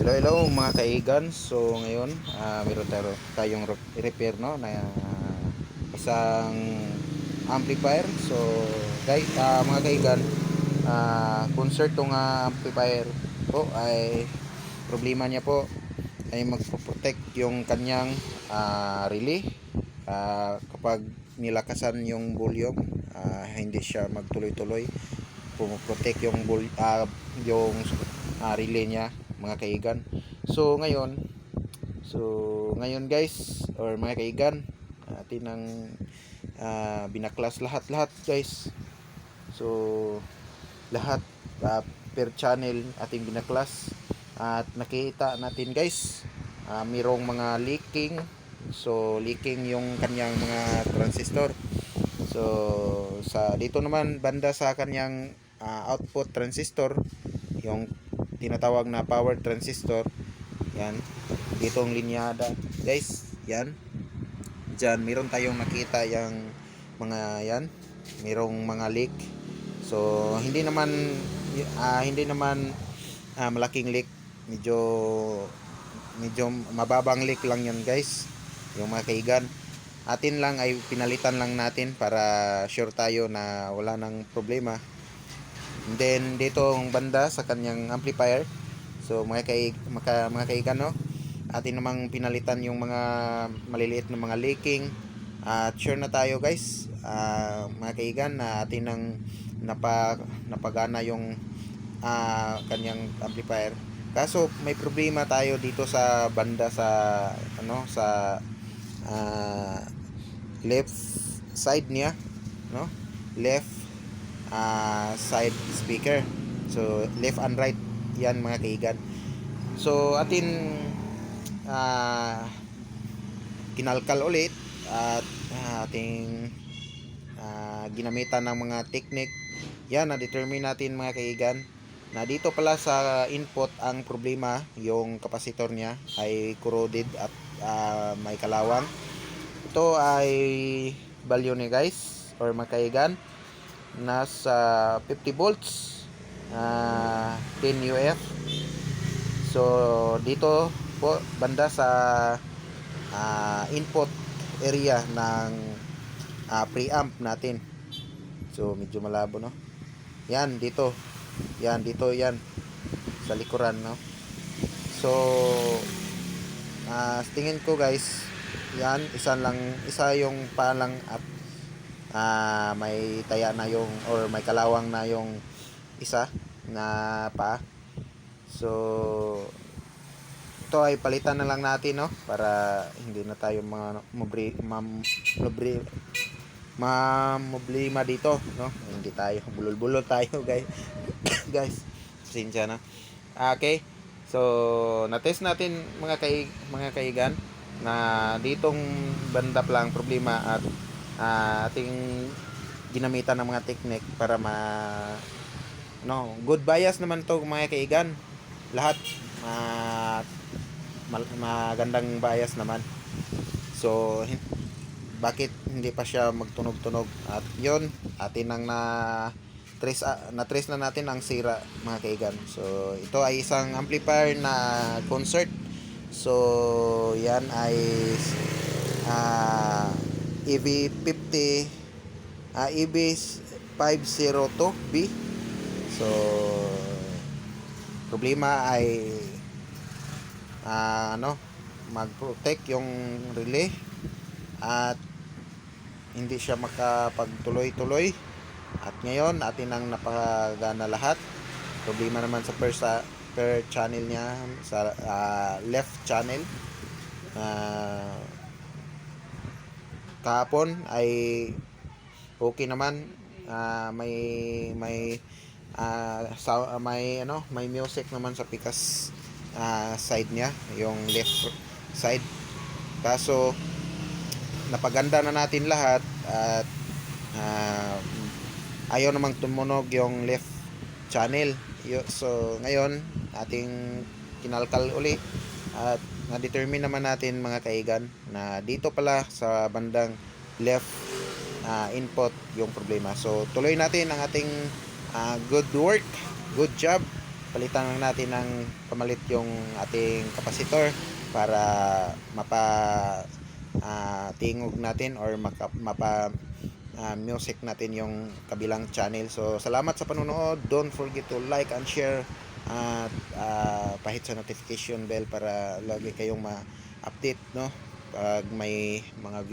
Hello, hello mga kaigan. So ngayon, meron tayong repair no na isang amplifier. So guys, mga kaigan, concert tong amplifier po ay problema niya po ay magpo-protect yung kanyang relay kapag nilakasan yung volume, hindi siya magtuloy-tuloy. Pumoprotect yung relay niya mga kaigan. So ngayon guys or mga kaigan, atin ang binaklas lahat guys. So lahat per channel ating binaklas at nakita natin guys, mayroong mga leaking. So leaking yung kanyang mga transistor. So sa dito naman banda sa kanyang output transistor, yung tinatawag na power transistor, yan ditong linyada guys, yan dyan meron tayong nakita yung mga yan, mayroong mga leak. So hindi naman malaking leak, medyo medyo mababang leak lang yan guys, yung mga kaigan. Atin lang ay pinalitan lang natin para sure tayo na wala nang problema. And then dito ang banda sa kanyang amplifier, so mga kaigan no, atin namang pinalitan yung mga maliliit na mga leaking. At sure na tayo guys, mga kaigan, na atin nang napagana yung kanyang amplifier. Kaso may problema tayo dito sa banda sa uh, left side niya, no, left side speaker. So left and right yan mga kaigan. So atin kinalkal ulit at ating ginamitan ng mga technique. Yan, na-determine natin mga kaigan na dito pala sa input ang problema, yung capacitor niya ay corroded at may kalawang. Ito ay value ni guys or mga kaigan, nasa 50 volts, 10 UF. So dito po banda sa input area ng preamp natin. So medyo malabo no. Yan dito. Yan sa likuran no. So tingin ko guys, yan isa yung palang at may taya na yung or may kalawang na yung isa na pa. So ito ay palitan na lang natin no, para hindi na tayo mga problema dito no, hindi tayo bulol-bulol tayo guys. Guys, pasensya na. Okay, so na-test natin mga kaigan na ditong banda lang problema at ating ginamitan ng mga technique para good bias naman to mga kaigan. Lahat magandang bias naman. So bakit hindi pa siya magtunog-tunog? At yon, atin nang na-trace na natin ang sira mga kaigan. So ito ay isang amplifier na concert. So yan ay EB50 EB502B. So problema ay mag-protect yung relay at hindi siya makapagtuloy-tuloy. At ngayon atin ang napagana lahat. Problema naman sa per channel niya sa left channel. Kahapon ay okay naman, may may music naman sa pikas side niya, yung left side. Kaso napaganda na natin lahat at ayaw namang tumunog yung left channel. So ngayon ating kinalkal uli at na-determine naman natin mga kaigan na dito pala sa bandang left input yung problema. So tuloy natin ang ating good work, good job. palitan lang natin ng pamalit yung ating kapasitor para tingog natin or music natin yung kabilang channel. So salamat sa panonood, don't forget to like and share at pahit sa notification bell para lagi kayong ma-update, no, pag may mga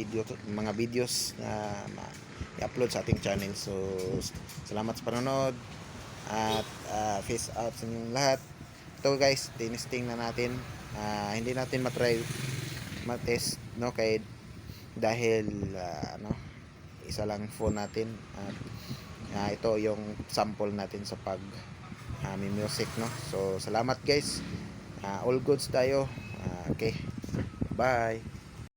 videos na i-upload sa ating channel. So salamat sa panonood at face out sa inyong lahat. Ito guys, tinisting na natin. Hindi natin matest, no, kay dahil isa lang phone natin at ito yung sample natin sa pag may music, no. So salamat guys, all goods tayo. Okay, bye.